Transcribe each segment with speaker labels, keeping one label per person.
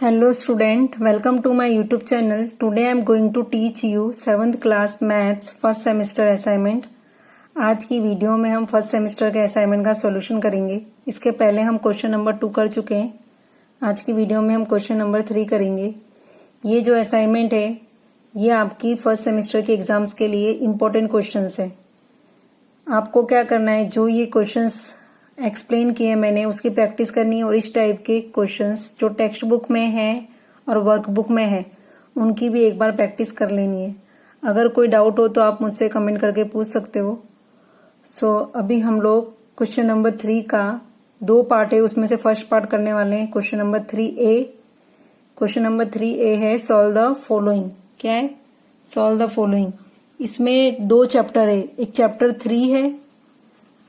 Speaker 1: Hello student, welcome to my YouTube channel. Today I am going to teach you 7th class Maths first semester assignment. आज की video में हम first semester के assignment का solution करेंगे. इसके पहले हम क्वेश्चन नंबर 2 कर चुके हैं. आज की वीडियो में हम क्वेश्चन नंबर 3 करेंगे. ये जो असाइनमेंट है ये आपकी फर्स्ट सेमेस्टर के एग्जाम्स के लिए इम्पोर्टेंट क्वेश्चंस है. आपको क्या करना है, जो ये क्वेश्चंस एक्सप्लेन किए मैंने उसकी प्रैक्टिस करनी है और इस टाइप के क्वेश्चंस जो टेक्स्ट बुक में है और वर्क बुक में है उनकी भी एक बार प्रैक्टिस कर लेनी है. अगर कोई डाउट हो तो आप मुझसे कमेंट करके पूछ सकते हो. अभी हम लोग क्वेश्चन नंबर 3 का 2 पार्ट है, उसमें से फर्स्ट पार्ट करने वाले हैं. Question number 3A. Question number 3A है सॉल्व द फॉलोइंग. क्या है? Solve the following. इसमें 2 चैप्टर है, एक चैप्टर 3 है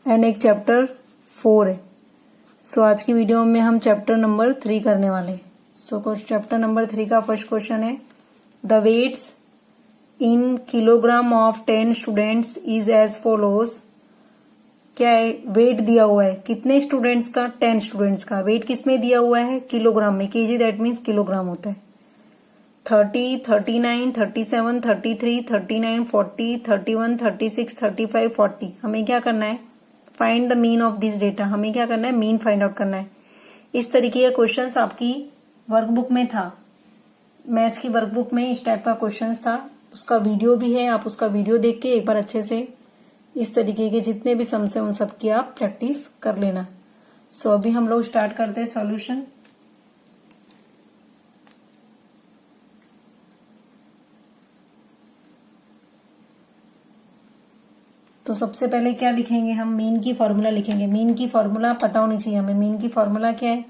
Speaker 1: एंड एक चैप्टर 4 है. आज की वीडियो में हम चैप्टर नंबर 3 करने वाले हैं. चैप्टर नंबर 3 का फर्स्ट क्वेश्चन है the weights in kilogram of 10 students is as follows. क्या है? वेट दिया हुआ है कितने स्टूडेंट्स का? 10 स्टूडेंट्स का. वेट किसमें दिया हुआ है? किलोग्राम में. केजी दैट मीन्स किलोग्राम होता है. 30, 39, 37, 33, 39, 40, 31, 36, 35, 40. हमें क्या करना है? Find the mean of this data. हमें क्या करना है? मीन फाइंड आउट करना है. इस तरीके का क्वेश्चंस आपकी वर्कबुक में था, मैथ्स की वर्कबुक में इस टाइप का क्वेश्चंस था. उसका वीडियो भी है, आप उसका वीडियो देख के एक बार अच्छे से इस तरीके के जितने भी सम्स है उन सब की आप प्रैक्टिस कर लेना. अभी हम लोग स्टार्ट करते हैं सॉल्यूशन. तो सबसे पहले क्या लिखेंगे हम? मीन की फॉर्मूला लिखेंगे. मीन की फॉर्मूला पता होनी चाहिए हमें. मीन की फॉर्मूला क्या है?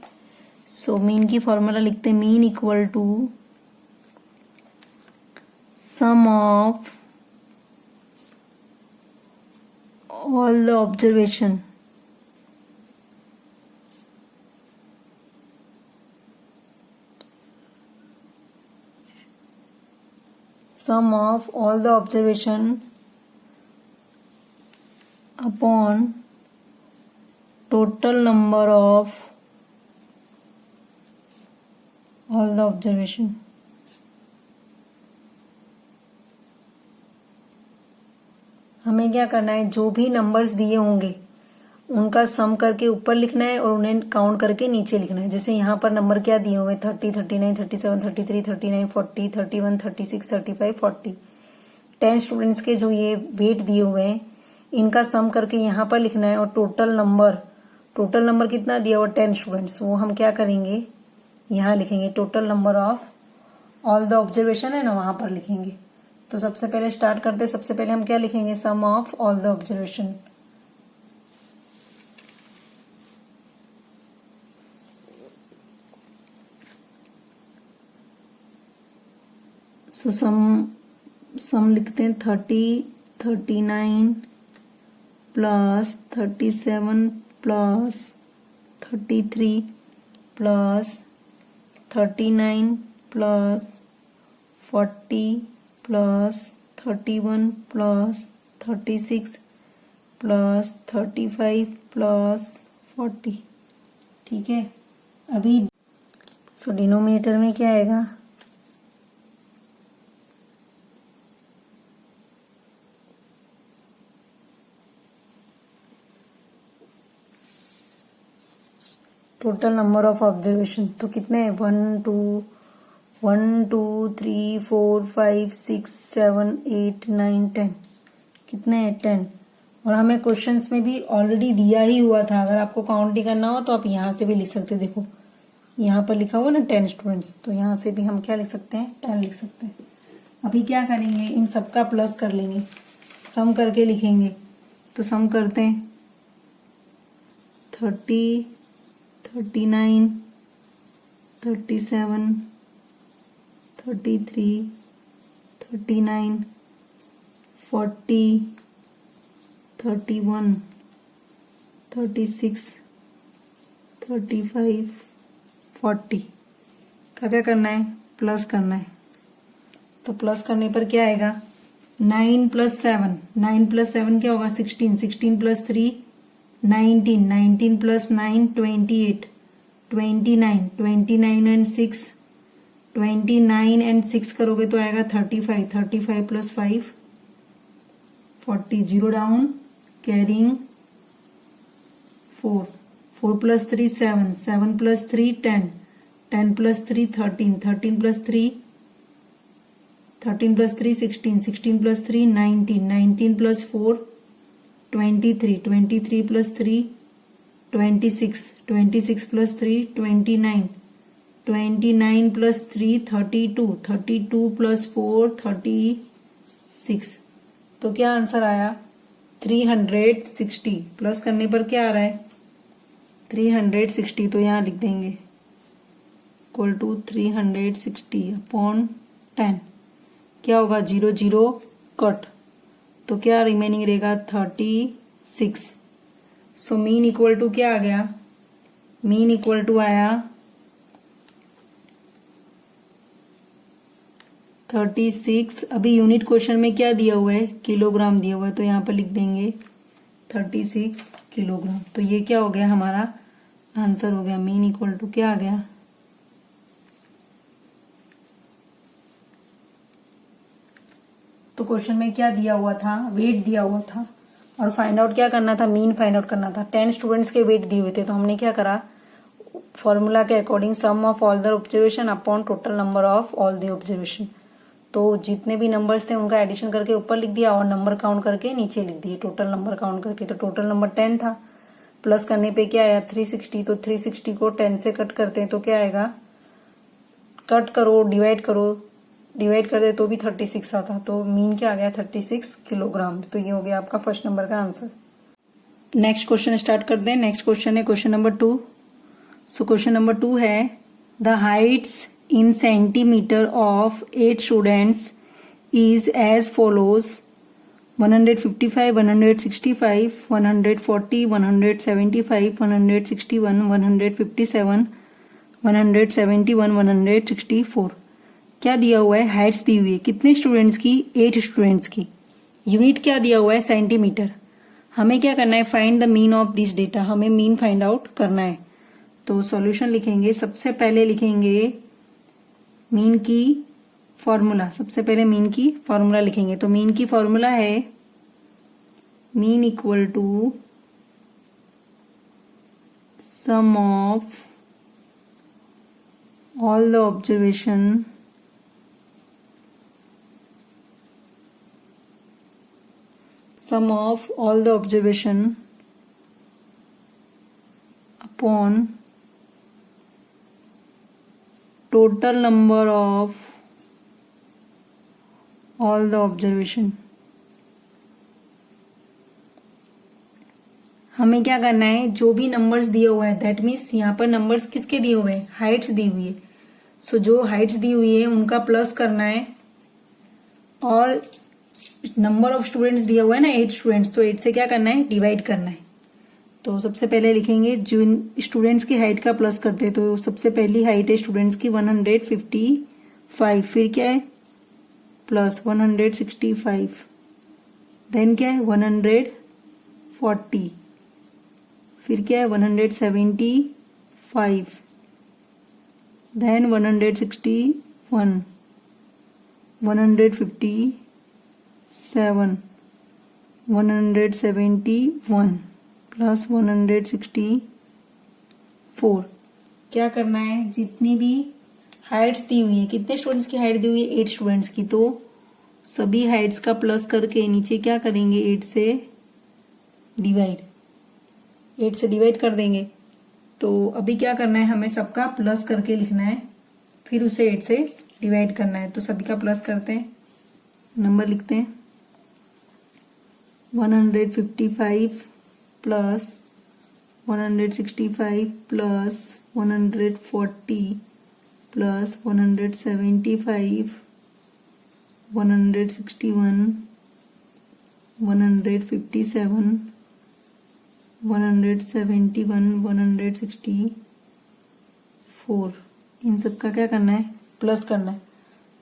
Speaker 1: मीन की फॉर्मूला लिखते हैं mean equal to sum of all the observation sum of all the observation upon total number of all the observation. हमें क्या करना है? जो भी नंबर्स दिए होंगे उनका सम करके ऊपर लिखना है और उन्हें काउंट करके नीचे लिखना है. जैसे यहाँ पर नंबर क्या दिए हुए? 30, 39, 37, 33, 39, 40, 31, 36, 35, 40. 10 स्टूडेंट्स के जो ये वेट दिए हुए हैं इनका सम करके यहाँ पर लिखना है. और टोटल नंबर कितना दिया हुआ? 10 स्टूडेंट्स. वो हम क्या करेंगे? यहाँ लिखेंगे total number of all the observation है ना, वहां पर लिखेंगे. तो सबसे पहले स्टार्ट करते. सबसे पहले हम क्या लिखेंगे? सम ऑफ ऑल द ऑब्जर्वेशन. सम लिखते हैं 30, 39 plus 37 plus 33 plus 39 plus 40 plus 31 plus 36 plus 35 plus 40. ठीक है. अभी डिनोमिनेटर में क्या आएगा? टोटल नंबर ऑफ ऑब्जर्वेशन तो कितने हैं? 1 2 3 4 5 6 7 8 9 10. कितने हैं? 10. और हमें क्वेश्चंस में भी ऑलरेडी दिया ही हुआ था. अगर आपको काउंट नहीं करना हो तो आप यहाँ से भी लिख सकते हैं. देखो यहाँ पर लिखा हुआ ना 10 स्टूडेंट्स, तो यहाँ से भी हम क्या लिख सकते हैं? 10 लिख सकते हैं. अभी क्या करेंगे? इन सबका प्लस कर लेंगे, सम करके लिखेंगे. तो सम करते हैं 30, 39, 37, 33, 39, 40, 31, 36, 35, 40 का क्या करना है? प्लस करना है. तो प्लस करने पर क्या आएगा? 9 प्लस 7. 9 प्लस 7 क्या होगा? 16. 16 प्लस 3 19 प्लस 9 28 29 29 एंड 6 29 एंड 6 करोगे तो आएगा 35, 35 plus 5 40, 0 down, carrying 4, 4 plus 3 7, 7 plus 3 10, 10 plus 3 13, 13 plus 3 13 plus 3 16, 16 plus 3 19, 19 plus 4 23, 23 plus 3 26, 26 plus 3 29, 29 plus 3 32, 32 plus 4 36। तो क्या आंसर आया 360। प्लस करने पर क्या आ रहा है 360, तो यहां लिख देंगे इक्वल टू 360 अपॉन 10। क्या होगा 0 0 कट, तो क्या रिमेनिंग रहेगा 36। सो मीन इक्वल टू क्या आ गया, मीन इक्वल टू आया 36। अभी यूनिट क्वेश्चन में क्या दिया हुआ है, किलोग्राम दिया हुआ है, तो यहाँ पर लिख देंगे 36 किलोग्राम। तो ये क्या हो गया हमारा आंसर हो गया, मीन इक्वल टू क्या आ गया तो क्वेश्चन में क्या दिया हुआ था, वेट दिया हुआ था और फाइंड आउट क्या करना था, मीन फाइंड आउट करना था। 10 स्टूडेंट्स के वेट दिए हुए थे, तो हमने क्या करा फॉर्मूला के according sum of all the observation upon total number of all the observation. तो जितने भी नंबर्स थे उनका एडिशन करके ऊपर लिख दिया और नंबर काउंट करके नीचे लिख दिए, टोटल नंबर काउंट करके। तो टोटल नंबर 10 था, प्लस करने पे क्या आया 360। तो 360 को 10 से कट करते हैं तो क्या आएगा, कट करो डिवाइड करो, डिवाइड कर दे तो भी 36 आता। तो मीन क्या आ गया 36 किलोग्राम। तो ये हो गया आपका फर्स्ट नंबर का आंसर। नेक्स्ट क्वेश्चन स्टार्ट कर दें। नेक्स्ट क्वेश्चन है question number 2। So question number 2 है the heights in centimetre of 8 students is as follows 155, 165, 140, 175, 161, 157, 171, 164। क्या दिया हुआ है, हाइट्स दी हुई है कितने स्टूडेंट्स की, 8 स्टूडेंट्स की। यूनिट क्या दिया हुआ है, सेंटीमीटर। हमें क्या करना है, find the mean of this data, हमें मीन फाइंड आउट करना है। तो सॉल्यूशन लिखेंगे, सबसे पहले लिखेंगे मीन की फॉर्मूला, सबसे पहले मीन की फॉर्मूला लिखेंगे। तो मीन की फॉर्मूला है mean equal to sum of all the observation sum of all the observation upon total number of all the observation। हमें क्या करना है, जो भी नंबर्स दिए हुए हैं, दैट मीन्स यहाँ पर नंबर्स किसके दिए हुए हैं, हाइट्स दी हुई है। सो जो हाइट्स दी हुई है उनका प्लस करना है और नंबर ऑफ स्टूडेंट्स दिया हुआ है ना 8 स्टूडेंट्स, तो 8 से क्या करना है, डिवाइड करना है। तो सबसे पहले लिखेंगे जो स्टूडेंट्स की हाइट का प्लस करते हैं। तो सबसे पहली हाइट है स्टूडेंट्स की 155, फिर क्या है प्लस 165, देन क्या है 140, फिर क्या है 175, देन 161, 157, 171 प्लस 164। क्या करना है, जितनी भी हाइट्स दी हुई है, कितने स्टूडेंट्स की हाइट दी हुई है, 8 स्टूडेंट्स की, तो सभी हाइट्स का प्लस करके नीचे क्या करेंगे 8 से डिवाइड कर देंगे। तो अभी क्या करना है, हमें सबका प्लस करके लिखना है, फिर उसे 8 से डिवाइड करना है। तो सभी का प्लस करते हैं, नंबर लिखते हैं 155 प्लस 165 प्लस 140 प्लस 175, 161, 157, 171, 164। इन सब का क्या करना है, प्लस करना है।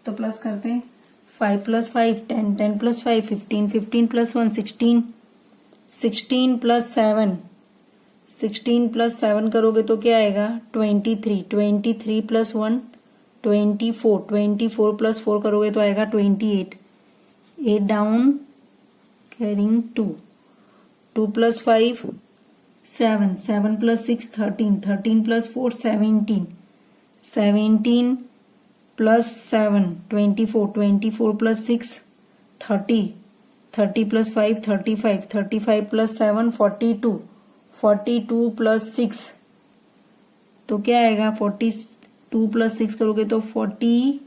Speaker 1: तो प्लस करते हैं 5 plus 5 10, 10 plus 5 15, 15 plus 1 16, 16 plus 7, 16 plus 7 करोगे तो क्या आएगा 23, 23 प्लस 1 24 प्लस 4 करोगे तो आएगा 28, 8 down carrying 2, 2 plus 5 7, 7 plus 6 13, 13 plus 4 17, 17 plus 7 24, 24 plus 6 30, 30 plus 5 35, 35 plus 7 42, 42 plus 6 तो क्या आएगा 42 प्लस 6 करोगे तो 48,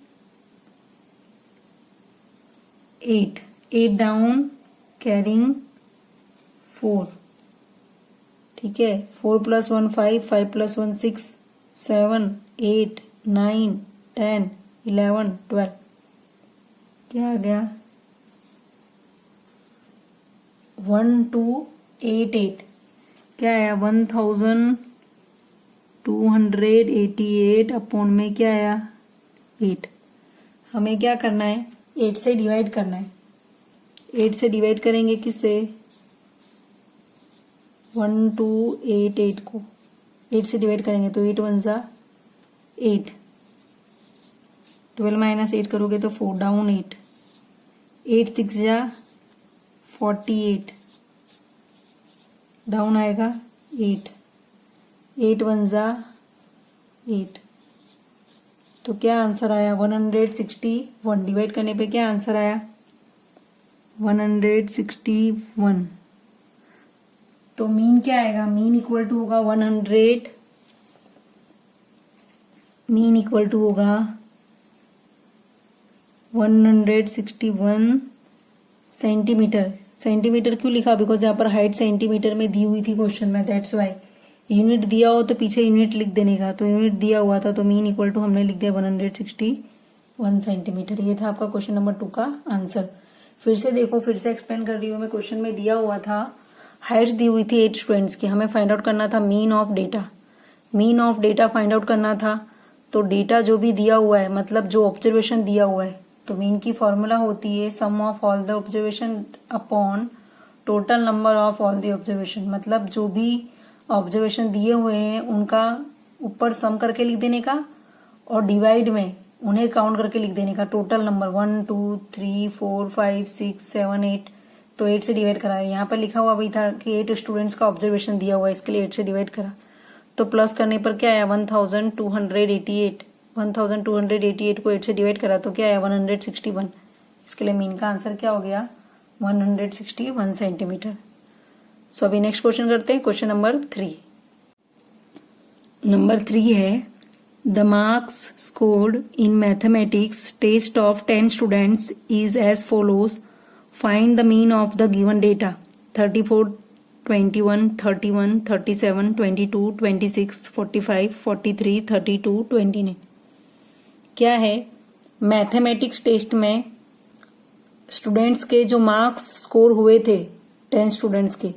Speaker 1: 8 डाउन कैरिंग 4, ठीक है। 4 प्लस 1 5, 5 प्लस 1 6, 7 8 9 10 11 12 क्या आ गया 1288 क्या आया 1288 अपॉन में क्या आया 8। हमें क्या करना है 8 से डिवाइड करना है। 8 से डिवाइड करेंगे किससे 1288 को 8 से डिवाइड करेंगे तो 8 1 जा 8, 12 माइनस 8 करोगे तो 4 डाउन 8, 8 6 जा 48 डाउन आएगा 8, 8 1 जा 8 तो क्या आंसर आया 161। डिवाइड करने पे क्या आंसर आया 161। तो मीन क्या आएगा मीन इक्वल टू होगा 100, मीन इक्वल टू होगा 161 सेंटीमीटर। सेंटीमीटर क्यों लिखा बिकॉज यहाँ पर हाइट सेंटीमीटर में दी हुई थी क्वेश्चन में, दैट्स वाई। यूनिट दिया हो तो पीछे यूनिट लिख देने का, तो यूनिट दिया हुआ था तो मीन इक्वल टू हमने लिख दिया 161 सेंटीमीटर। ये था आपका क्वेश्चन नंबर 2 का आंसर। फिर से देखो, फिर से एक्सप्लेन कर रही हूँ मैं। क्वेश्चन में दिया हुआ था हाइट्स दी हुई थी 8 स्टूडेंट्स की, हमें फाइंड आउट करना था mean of data. Mean of data find out करना था, तो डेटा जो भी दिया हुआ है मतलब जो ऑब्जर्वेशन दिया हुआ है, तो मीन की फॉर्मूला होती है sum of all the observation upon total number of all the observation. मतलब जो भी ऑब्जर्वेशन दिए हुए हैं उनका ऊपर सम करके लिख देने का और डिवाइड में उन्हें काउंट करके लिख देने का टोटल नंबर 1 2 3 4 5 6 7 8। तो 8 से डिवाइड करा है, यहाँ पर लिखा हुआ भी था कि 8 स्टूडेंट्स का ऑब्जर्वेशन दिया हुआ है, इसके लिए 8 से डिवाइड करा। तो प्लस करने पर क्या आया 1288, 1288 को 8 से डिवाइड करा तो क्या आया 161। इसके लिए मीन का आंसर क्या हो गया 161 सेंटीमीटर। सो अभी नेक्स्ट क्वेश्चन करते हैं, क्वेश्चन नंबर 3। नंबर 3 है the marks scored in mathematics test of 10 students is as follows, find the mean of the given data 34 21 31 37 22 26 45 43 32 29। क्या है मैथमेटिक्स टेस्ट में स्टूडेंट्स के जो मार्क्स स्कोर हुए थे 10 स्टूडेंट्स के,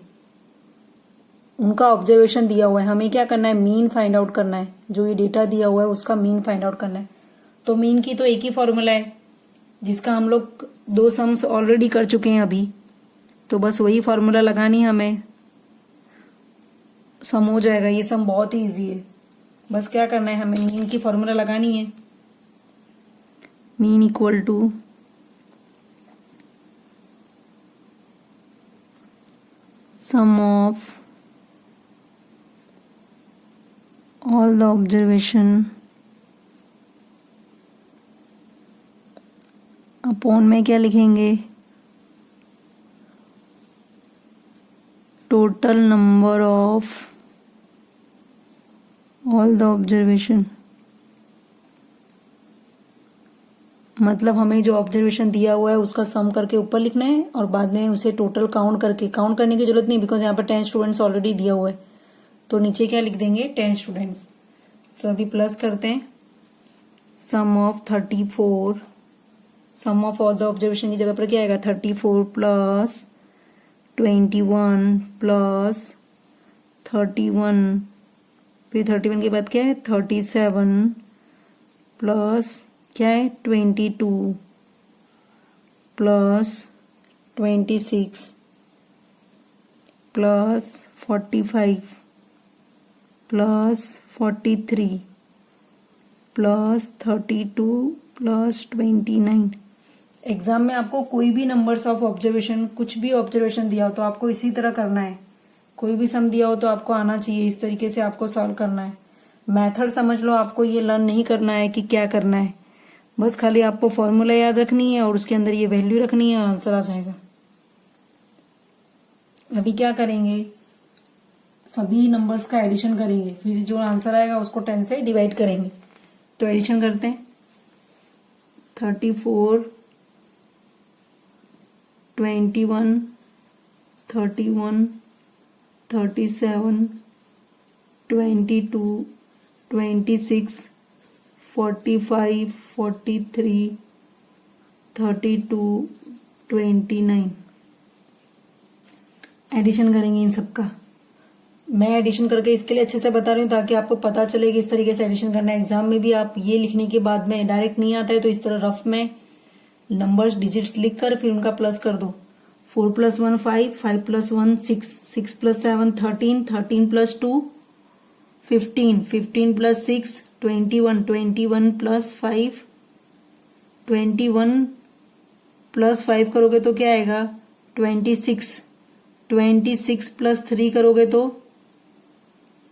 Speaker 1: उनका ऑब्जर्वेशन दिया हुआ है। हमें क्या करना है मीन फाइंड आउट करना है, जो ये डेटा दिया हुआ है उसका मीन फाइंड आउट करना है। तो मीन की तो एक ही फॉर्मूला है जिसका हम लोग 2 सम्स ऑलरेडी कर चुके हैं अभी, तो बस वही फॉर्मूला लगानी हमें, सम हो जाएगा। ये सम बहुत ही इजी है, बस क्या करना है हमें मीन की फॉर्मूला लगानी है। Mean equal to sum of all the observation upon में क्या लिखेंगे total number of all the observation. मतलब हमें जो ऑब्जर्वेशन दिया हुआ है उसका सम करके ऊपर लिखना है और बाद में उसे टोटल काउंट करके, काउंट करने की जरूरत नहीं बिकॉज यहाँ पर 10 स्टूडेंट्स ऑलरेडी दिया हुआ है, तो नीचे क्या लिख देंगे 10 स्टूडेंट्स। सो अभी प्लस करते हैं sum of 34, sum of all the observation की जगह पर क्या आएगा 34 प्लस 21 प्लस 31, फिर 31 के बाद क्या है 37 प्लस क्या है 22 plus 26 plus 45 plus 43 plus 32 plus 29। Exam में आपको कोई भी नंबर्स ऑफ ऑब्जर्वेशन, कुछ भी ऑब्जर्वेशन दिया हो तो आपको इसी तरह करना है। कोई भी सम दिया हो तो आपको आना चाहिए, इस तरीके से आपको सॉल्व करना है। मेथड समझ लो, आपको ये लर्न नहीं करना है कि क्या करना है, बस खाली आपको फॉर्मूला याद रखनी है और उसके अंदर ये वैल्यू रखनी है, आंसर आ जाएगा। अभी क्या करेंगे, सभी नंबर्स का एडिशन करेंगे, फिर जो आंसर आएगा उसको 10 से डिवाइड करेंगे। तो एडिशन करते हैं। 34, 21, 31, 37, 22, 26, 45, 43, 32, 29। एडिशन करेंगे इन सबका। मैं एडिशन करके इसके लिए अच्छे से बता रही हूँ ताकि आपको पता चले कि इस तरीके से एडिशन करना है। एग्जाम में भी आप ये लिखने के बाद में डायरेक्ट नहीं आता है तो इस तरह रफ में नंबर्स डिजिट्स लिख कर फिर उनका प्लस कर दो। 4 + 1 5, 5 + 1 6, 6 + 7 13, 13 + 2 15, 15 + 6 21, 21 + 5 21 + 5 करोगे तो क्या आएगा 26, 26 + 3 करोगे तो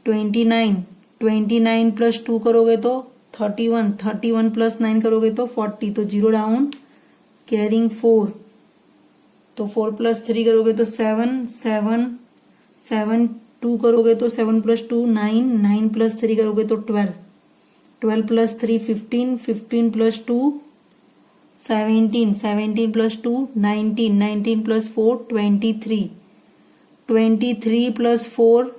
Speaker 1: 29, 29 + 2 करोगे तो 31, 31 + 9 करोगे तो 40। तो 0 डाउन, कैरिंग 4। तो 4 + 3 करोगे तो 7, 7, 7 2 करोगे तो 7 + 2 9, 9 + 3 करोगे तो 12, 12 + 3 15, 15 + 2 17, 17 + 2 19, 19 + 4 23, 23 + 4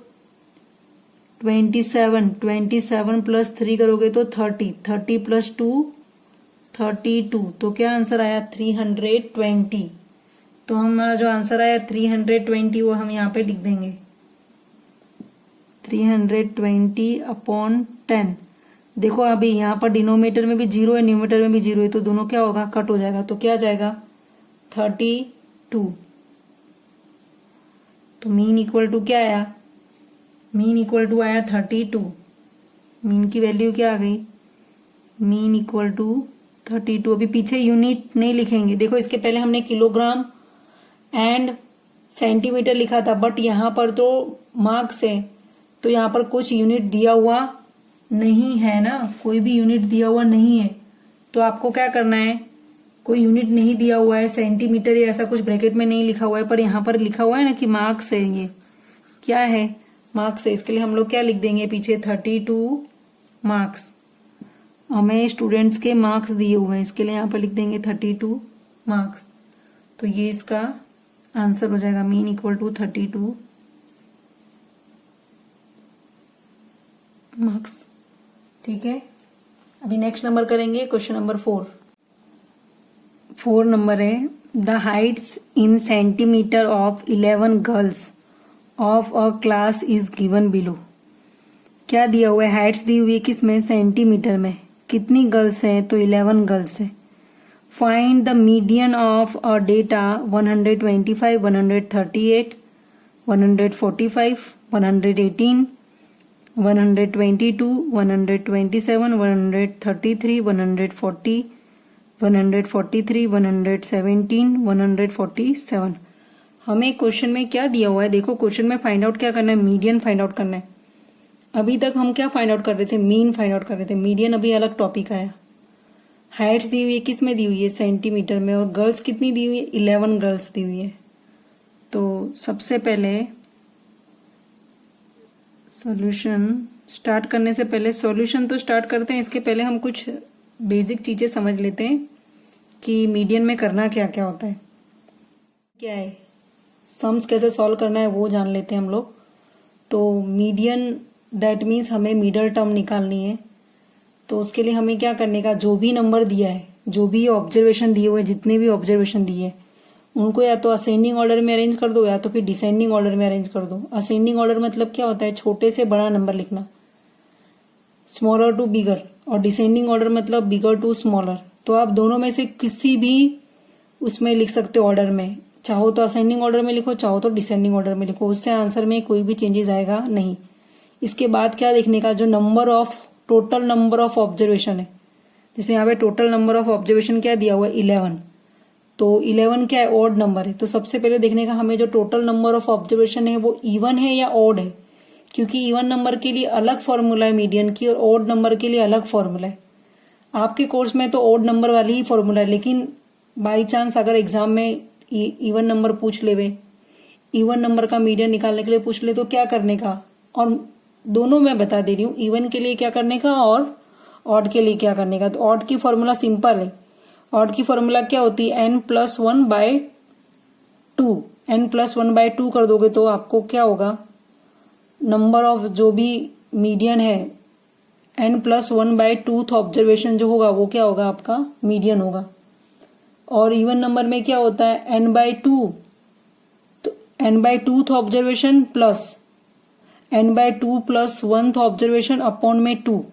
Speaker 1: 27, 27 + 3 करोगे तो 30, 30 + 2 32। तो क्या आंसर आया 320। तो हमारा जो आंसर आया 320 वो हम यहाँ पे लिख देंगे 320/10। देखो अभी यहाँ पर डिनोमिनेटर में भी 0 है, न्यूमरेटर में भी 0 है, तो दोनों क्या होगा कट हो जाएगा। तो क्या जाएगा 32। तो मीन इक्वल टू क्या आया, मीन इक्वल टू आया 32। मीन की वैल्यू क्या आ गई, मीन इक्वल टू 32। अभी पीछे यूनिट नहीं लिखेंगे। देखो इसके पहले हमने किलोग्राम एंड सेंटीमीटर लिखा था, बट यहाँ पर तो मार्क्स है तो यहाँ पर कुछ यूनिट दिया हुआ नहीं है ना, कोई भी यूनिट दिया हुआ नहीं है। तो आपको क्या करना है, कोई यूनिट नहीं दिया हुआ है, सेंटीमीटर या ऐसा कुछ ब्रैकेट में नहीं लिखा हुआ है, पर यहाँ पर लिखा हुआ है ना कि मार्क्स है, ये क्या है मार्क्स है। इसके लिए हम लोग क्या लिख देंगे पीछे 32 मार्क्स। हमें स्टूडेंट्स के मार्क्स दिए हुए हैं, इसके लिए यहाँ पर लिख देंगे 32 मार्क्स। तो ये इसका आंसर हो जाएगा मीन इक्वल टू 32 मार्क्स। ठीक है, अभी नेक्स्ट नंबर करेंगे क्वेश्चन नंबर 4 नंबर है, the heights in centimetre of 11 girls of a class is given below. क्या दिया हुआ है, हाइट्स दी हुई है किसमें, सेंटीमीटर में। कितनी गर्ल्स हैं, तो 11 गर्ल्स है। Find the median of a data 125, 138, 145, 118, 122, 127, 133, 140, 143, 117, 147। हमें क्वेश्चन में क्या दिया हुआ है, देखो क्वेश्चन में फाइंड आउट क्या करना है, मीडियन फाइंड आउट करना है। अभी तक हम क्या फाइंड आउट कर रहे थे, मीन फाइंड आउट कर रहे थे, मीडियन अभी अलग टॉपिक आया। हाइट्स दी हुई है किस में दी हुई है, सेंटीमीटर में, और गर्ल्स कितनी दी हुई है, 11 गर्ल्स दी हुई है। तो सबसे पहले सॉल्यूशन स्टार्ट करने से पहले, सॉल्यूशन तो स्टार्ट करते हैं, इसके पहले हम कुछ बेसिक चीजें समझ लेते हैं कि मीडियन में करना क्या क्या होता है, क्या है, सम्स कैसे सॉल्व करना है वो जान लेते हैं हम लोग। तो मीडियन दैट मीन्स हमें मिडल टर्म निकालनी है। तो उसके लिए हमें क्या करने का, जो भी नंबर दिया है, जो भी ऑब्जर्वेशन दिए हुए, जितने भी ऑब्जर्वेशन दिए हैं उनको या तो असेंडिंग ऑर्डर में अरेंज कर दो या तो फिर डिसेंडिंग ऑर्डर में अरेंज कर दो। असेंडिंग ऑर्डर मतलब क्या होता है, छोटे से बड़ा नंबर लिखना, स्मॉलर टू बिगर, और डिसेंडिंग ऑर्डर मतलब बिगर टू स्मॉलर। तो आप दोनों में से किसी भी उसमें लिख सकते हो ऑर्डर में, चाहो तो असेंडिंग ऑर्डर में लिखो, चाहो तो डिसेंडिंग ऑर्डर में लिखो, उससे आंसर में कोई भी चेंजेस आएगा नहीं। इसके बाद क्या देखने का, जो number of total number of observation है। जैसे यहाँ पे टोटल नंबर ऑफ ऑब्जर्वेशन क्या दिया हुआ है 11, तो 11 क्या है ऑड नंबर है। तो सबसे पहले देखने का हमें जो टोटल नंबर ऑफ ऑब्जर्वेशन है वो इवन है या ऑड है, क्योंकि इवन नंबर के लिए अलग फॉर्मूला है मीडियन की और ऑड नंबर के लिए अलग फॉर्मूला है। आपके कोर्स में तो ऑड नंबर वाली ही फॉर्मूला है, लेकिन बाई चांस अगर एग्जाम में इवन नंबर पूछ ले, इवन नंबर का मीडियन निकालने के लिए पूछ ले, तो क्या करने का, और दोनों मैं बता दे रही हूँ, इवन के लिए क्या करने का और ऑड के लिए क्या करने का। तो ऑड की फॉर्मूला सिंपल है। ऑड की फॉर्मूला क्या होती है n+1/2। n+1/2 कर दोगे तो आपको क्या होगा, नंबर ऑफ जो भी मीडियन है n+1/2 ऑब्जर्वेशन जो होगा वो क्या होगा, आपका मीडियन होगा। और इवन नंबर में क्या होता है n/2, तो n/2 observation plus n/2 + 1 observation upon में 2,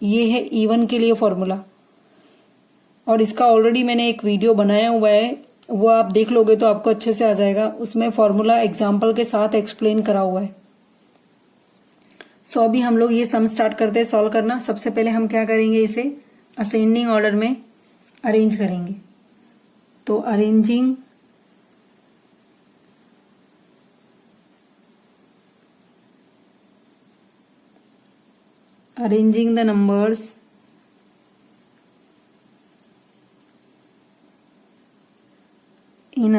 Speaker 1: ये है इवन के लिए फॉर्मूला। और इसका ऑलरेडी मैंने एक वीडियो बनाया हुआ है, वो आप देख लोगे तो आपको अच्छे से आ जाएगा। उसमें फॉर्मूला एग्जाम्पल के साथ एक्सप्लेन करा हुआ है। सो अभी हम लोग ये सम स्टार्ट करते हैं सॉल्व करना। सबसे पहले हम क्या करेंगे, इसे असेंडिंग ऑर्डर में अरेंज करेंगे। तो arranging the numbers in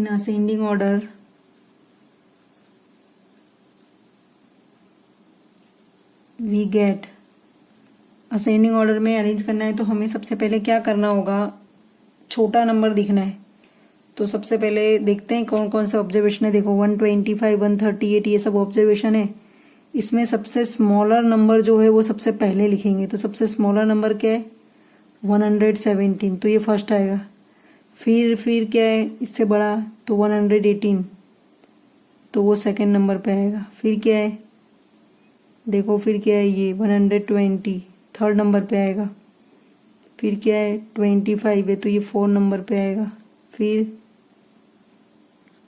Speaker 1: ascending order we get। Ascending order में अरेंज करना है तो हमें सबसे पहले क्या करना होगा, छोटा नंबर दिखना है। तो सबसे पहले देखते हैं कौन कौन से ऑब्जर्वेशन है। देखो 125, 138 ये सब ऑब्जर्वेशन है। इसमें सबसे स्मॉलर नंबर जो है वो सबसे पहले लिखेंगे। तो सबसे स्मॉलर नंबर क्या है 117, तो ये फर्स्ट आएगा। फिर क्या है इससे बड़ा, तो 118, तो वो सेकंड नंबर पे आएगा। फिर क्या है, देखो फिर क्या है ये 120 थर्ड नंबर पे आएगा। फिर क्या है 25 है, तो ये 4 नंबर पे आएगा। फिर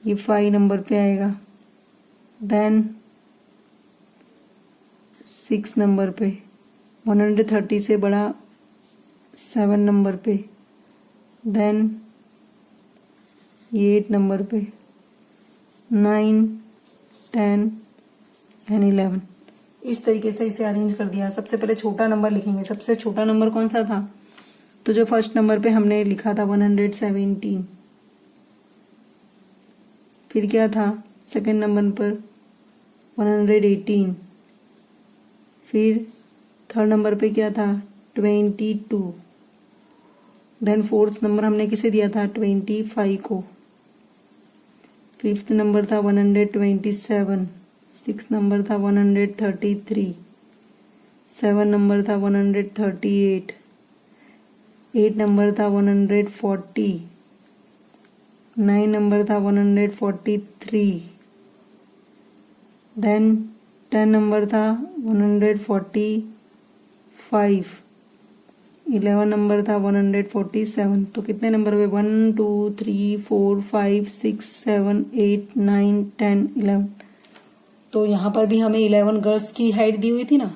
Speaker 1: ये 5 नंबर पे आएगा। देन 6 नंबर पे, 130 से बड़ा 7 नंबर पे। देन ये 8 नंबर पे, 9, 10 एंड 11। इस तरीके से इसे अरेंज कर दिया। सबसे पहले छोटा नंबर लिखेंगे। सबसे छोटा नंबर कौन सा था, तो जो फर्स्ट नंबर पे हमने लिखा था 117। फिर क्या था सेकंड नंबर पर 118। फिर थर्ड नंबर पे क्या था 22। देन फोर्थ नंबर हमने किसे दिया था 25 को। फिफ्थ नंबर था 127। सिक्स नंबर था 133। 7 नंबर था 138। 8 नंबर था 140। 9 नंबर था 143। देन 10 नंबर था 145। 11 नंबर था 147। तो कितने नंबर हुए 1 2 3 4 5 6 7 8 9 10 11। तो यहाँ पर भी हमें 11 गर्ल्स की हाइट दी हुई थी ना,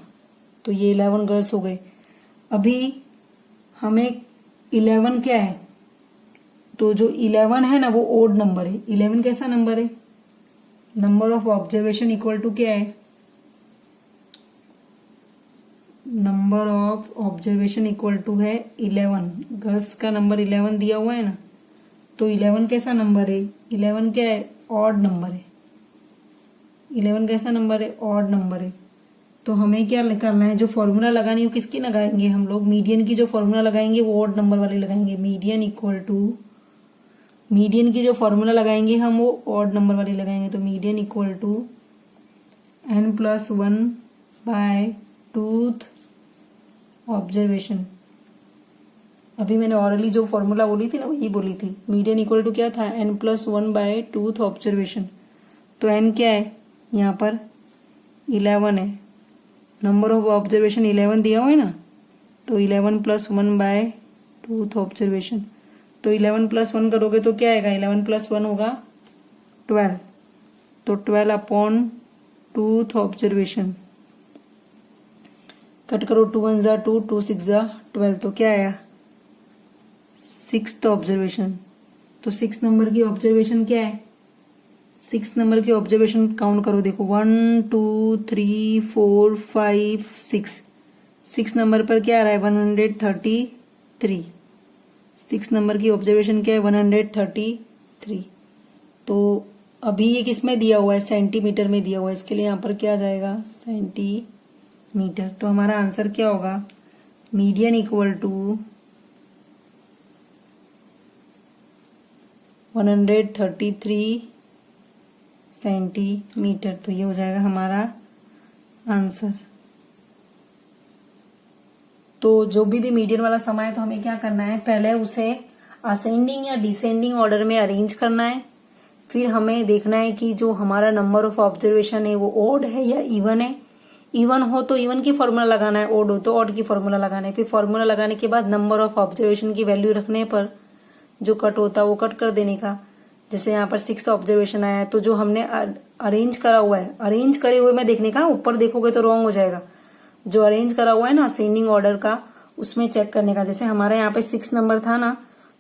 Speaker 1: तो ये 11 गर्ल्स हो गए। अभी हमें 11 क्या है, तो जो 11 है ना वो ओड नंबर है। 11 कैसा नंबर है, number of observation equal to क्या है, number of observation equal to है 11। गर्ल्स का नंबर 11 दिया हुआ है ना, तो 11 कैसा नंबर है, 11 क्या है ऑड नंबर है। 11 कैसा नंबर है, ऑड नंबर है। तो हमें क्या करना है, जो फॉर्मूला लगानी है वो किसकी लगाएंगे हम लोग, मीडियन की जो फॉर्मूला लगाएंगे वो ऑड नंबर वाली लगाएंगे। मीडियन इक्वल टू, मीडियन की जो फॉर्मूला लगाएंगे हम वो ऑड नंबर वाली लगाएंगे। तो median equal to n+1/2 observation. अभी मैंने ऑरली जो फॉर्मूला बोली थी ना वही बोली थी। मीडियन इक्वल टू क्या था n+1/2 ऑब्जर्वेशन। तो n क्या है यहाँ पर 11 है, नंबर ऑफ ऑब्जर्वेशन 11 दिया हुआ है ना, तो 11 + 1/2 ऑब्जर्वेशन। तो 11 + 1 करोगे तो क्या आएगा, 11 + 1 होगा 12, तो 12/2 ऑब्जर्वेशन। कट करो, 2 1 ज़ा 2, 2 6 ज़ा 12, तो क्या आया 6th ऑब्जर्वेशन। तो 6 नंबर की ऑब्जर्वेशन क्या है, 6 नंबर की ऑब्जर्वेशन काउंट करो, देखो 1 2 3 4 5 6, 6 नंबर पर क्या आ रहा है 133, 6 नंबर की ऑब्जर्वेशन क्या है 133। तो अभी ये किस में दिया हुआ है, सेंटीमीटर में दिया हुआ है, इसके लिए यहाँ पर क्या आ जाएगा सेंटीमीटर। तो हमारा आंसर क्या होगा, मीडियन इक्वल टू 133 सेंटीमीटर। तो ये हो जाएगा हमारा आंसर। तो जो भी मीडियन वाला समा है तो हमें क्या करना है, पहले उसे असेंडिंग या डिसेंडिंग ऑर्डर में अरेंज करना है। फिर हमें देखना है कि जो हमारा नंबर ऑफ ऑब्जर्वेशन है वो ओड है या इवन है। इवन हो तो इवन की फॉर्मूला लगाना है, ओड हो तो ओड की फॉर्मूला लगाना है। फिर फॉर्मूला लगाने के बाद नंबर ऑफ ऑब्जर्वेशन की वैल्यू रखने पर जो कट होता है वो कट कर देने का। जैसे यहाँ पर 6th ऑब्जर्वेशन आया है तो जो हमने अरेंज करा हुआ है, अरेंज करे हुए में देखने का, ऊपर देखोगे तो रॉन्ग हो जाएगा। जो अरेंज करा हुआ है ना असेंडिंग ऑर्डर का, उसमें चेक करने का। जैसे हमारे यहाँ पे 6 नंबर था ना,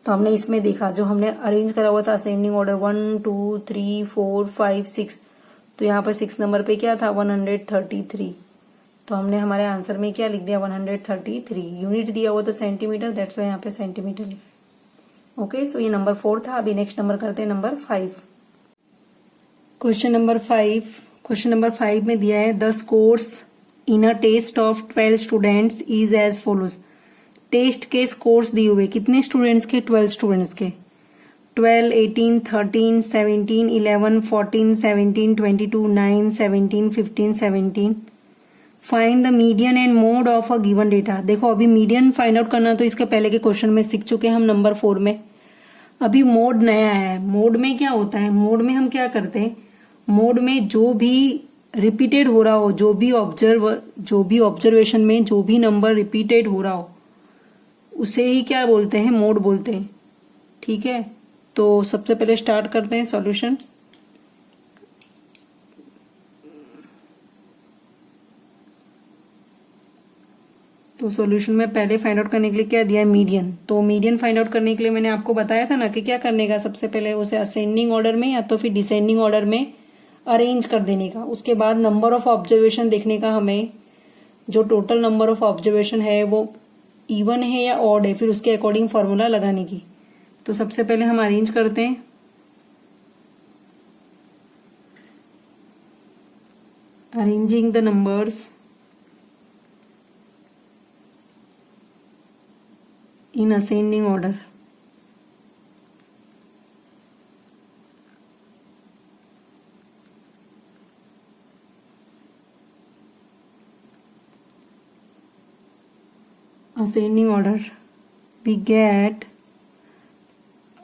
Speaker 1: तो हमने इसमें देखा जो हमने अरेंज करा हुआ था असेंडिंग ऑर्डर 1 2 3 4 5 6, तो यहाँ पर 6 नंबर पे क्या था 133। तो हमने हमारे आंसर में क्या लिख दिया 133। यूनिट दिया हुआ था सेंटीमीटर, दैट्स वाई यहाँ पे सेंटीमीटर लिखा। ओके, सो ये नंबर 4 था। अभी नेक्स्ट नंबर करते हैं नंबर 5। क्वेश्चन नंबर 5 में दिया है the scores in a test of 12 students is as follows. Test के स्कोर्स दिए हुए कितने स्टूडेंट्स के, 12 स्टूडेंट्स के। 12 18 13 17 11 14 17 22 9 17 15 17। Find the median and mode of a given data. देखो अभी मीडियन फाइंड आउट करना तो इसके पहले के क्वेश्चन में सीख चुके हैं हम नंबर 4 में। अभी मोड नया है। मोड में क्या होता है, मोड में हम क्या करते हैं, मोड में जो भी रिपीटेड हो रहा हो, जो भी ऑब्जर्वेशन में जो भी नंबर रिपीटेड हो रहा हो उसे ही क्या बोलते हैं, मोड बोलते हैं। ठीक है, तो सबसे पहले स्टार्ट करते हैं सॉल्यूशन। तो सॉल्यूशन में पहले फाइंड आउट करने के लिए क्या दिया है, मीडियन। तो मीडियन फाइंड आउट करने के लिए मैंने आपको बताया था ना कि क्या करने का, सबसे पहले उसे असेंडिंग ऑर्डर में या तो फिर डिसेंडिंग ऑर्डर में अरेंज कर देने का। उसके बाद नंबर ऑफ ऑब्जर्वेशन देखने का, हमें जो टोटल नंबर ऑफ ऑब्जर्वेशन है वो इवन है या ऑड है, फिर उसके अकॉर्डिंग फॉर्मूला लगाने की। तो सबसे पहले हम अरेंज करते हैं। Arranging the numbers in ascending order। ascending order we get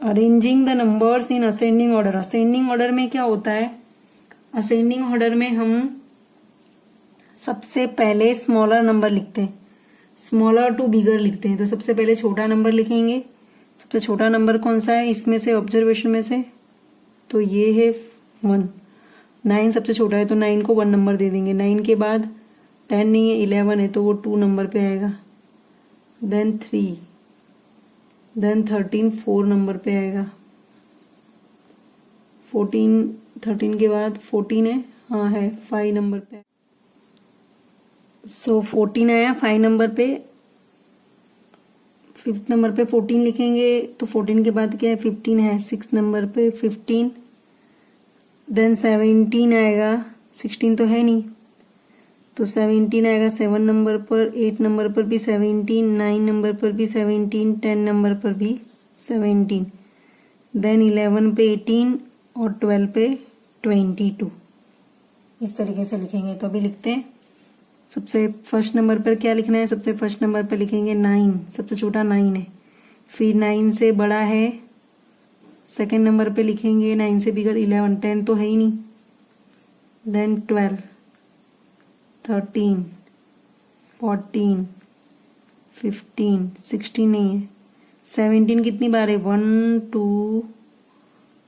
Speaker 1: arranging the numbers in ascending order। ascending order में क्या होता है, ascending order में हम सबसे पहले स्मॉलर नंबर लिखते हैं, स्मॉलर टू बिगर लिखते हैं। तो सबसे पहले छोटा नंबर लिखेंगे। सबसे छोटा नंबर कौन सा है इसमें से, ऑब्जर्वेशन में से, तो ये है 1। 9 सबसे छोटा है तो 9 को 1 नंबर दे देंगे। 9 के बाद 10 नहीं है, 11 है तो वो 2 नंबर पे आएगा। देन 3, देन 13 4 नंबर पे आएगा। 13 के बाद 14 है, हाँ है 5 नंबर पे। सो 14 आया 5 नंबर पे। 5th नंबर पे 14 लिखेंगे तो 14 के बाद क्या है 15 है 6 नंबर पे 15। देन 17 आएगा, 16 तो है नहीं तो 17 आएगा 7 नंबर पर, 8 नंबर पर भी 17, 9 नंबर पर भी 17, 10 नंबर पर भी 17। देन 11 पे 18 और 12 पे 22। इस तरीके से लिखेंगे। तो अभी लिखते हैं। सबसे फर्स्ट नंबर पर क्या लिखना है, सबसे फर्स्ट नंबर पर लिखेंगे 9, सबसे छोटा 9 है। फिर 9 से बड़ा है सेकंड नंबर पे लिखेंगे, 9 से बिगर 11, 10 तो है ही नहीं। देन 12, 13, 14, 15, 16 नहीं है, 17 कितनी बार है, 1 2,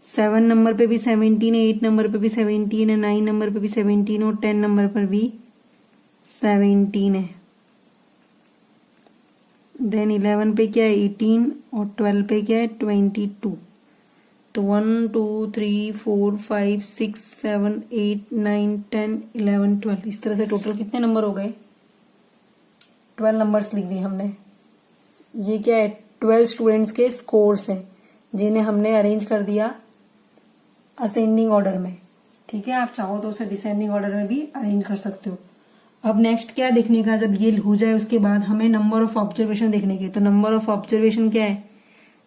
Speaker 1: 7 नंबर पे भी 17 है, 8 नंबर पे भी 17 है, 9 नंबर पे भी 17 और 10 नंबर पर भी 17 है। देन 11 पे क्या है 18 और 12 पे क्या है 22। तो 1 2 3 4 5 6 7 8 9 10 11 12, इस तरह से टोटल कितने नंबर हो गए, 12 नंबर्स लिख दिए हमने। ये क्या है, 12 स्टूडेंट्स के स्कोर्स हैं जिन्हें हमने अरेंज कर दिया असेंडिंग ऑर्डर में। ठीक है, आप चाहो तो उसे डिसेंडिंग ऑर्डर में भी अरेंज कर सकते हो। अब नेक्स्ट क्या देखने का, जब ये हो जाए उसके बाद हमें नंबर ऑफ ऑब्जर्वेशन देखने के। तो नंबर ऑफ ऑब्जर्वेशन क्या है,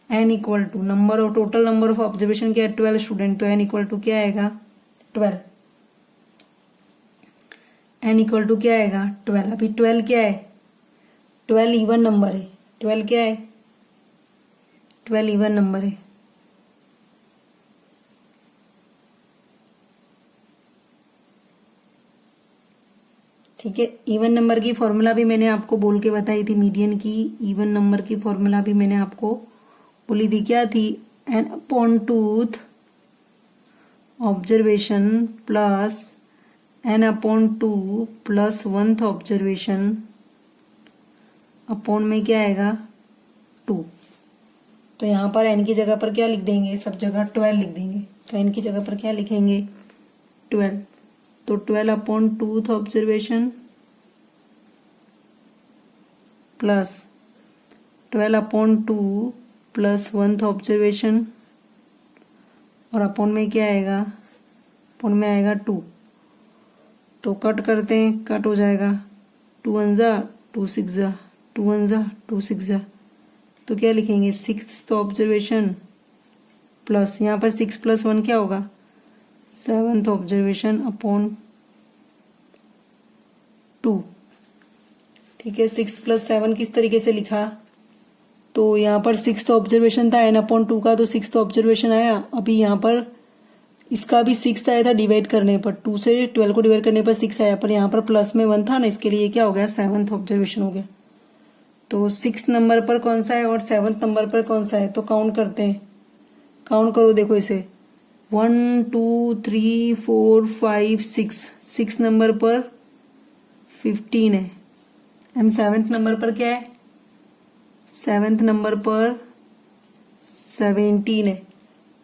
Speaker 1: n equal to number of total number of observation क्या है 12 स्टूडेंट, तो n इक्वल टू क्या आएगा 12। n इक्वल टू क्या आएगा 12। अभी 12 क्या है, 12 इवन नंबर है। 12 क्या है, 12 इवन नंबर है। ठीक है, इवन नंबर की फॉर्मूला भी मैंने आपको बोल के बताई थी, मीडियन की इवन नंबर की फॉर्मूला भी मैंने आपको बोली थी, क्या थी, n upon tooth observation plus n upon 2 plus 1th observation upon में क्या आएगा 2। तो यहाँ पर n की जगह पर क्या लिख देंगे, सब जगह 12 लिख देंगे। तो n की जगह पर क्या लिखेंगे 12। तो 12 upon 2th observation plus 12 upon 2 plus 1th observation और अपॉन में क्या आएगा, अपॉन में आएगा 2। तो कट करते हैं, कट हो जाएगा 2 1 जा 2 6 जा 2 1 जा 2 6 जा। तो क्या लिखेंगे 6th ऑब्जर्वेशन प्लस यहाँ पर 6 प्लस 1 क्या होगा 7th ऑब्जर्वेशन अपॉन 2। ठीक है, 6 प्लस 7 किस तरीके से लिखा, तो यहाँ पर 6th ऑब्जर्वेशन था n अपॉन 2 का, तो 6th ऑब्जर्वेशन आया। अभी यहाँ पर इसका भी 6 आया था डिवाइड करने पर, 2 से 12 को डिवाइड करने पर 6 आया, पर यहाँ पर प्लस में 1 था ना, इसके लिए क्या हो गया 7th ऑब्जर्वेशन हो गया। तो 6 नंबर पर कौन सा है और 7th नंबर पर कौन सा है, तो काउंट करते हैं। काउंट करो, देखो इसे 1 2 3 4 5 6 नंबर पर 15 है एंड 7th नंबर पर क्या है, 7th नंबर पर 17 है।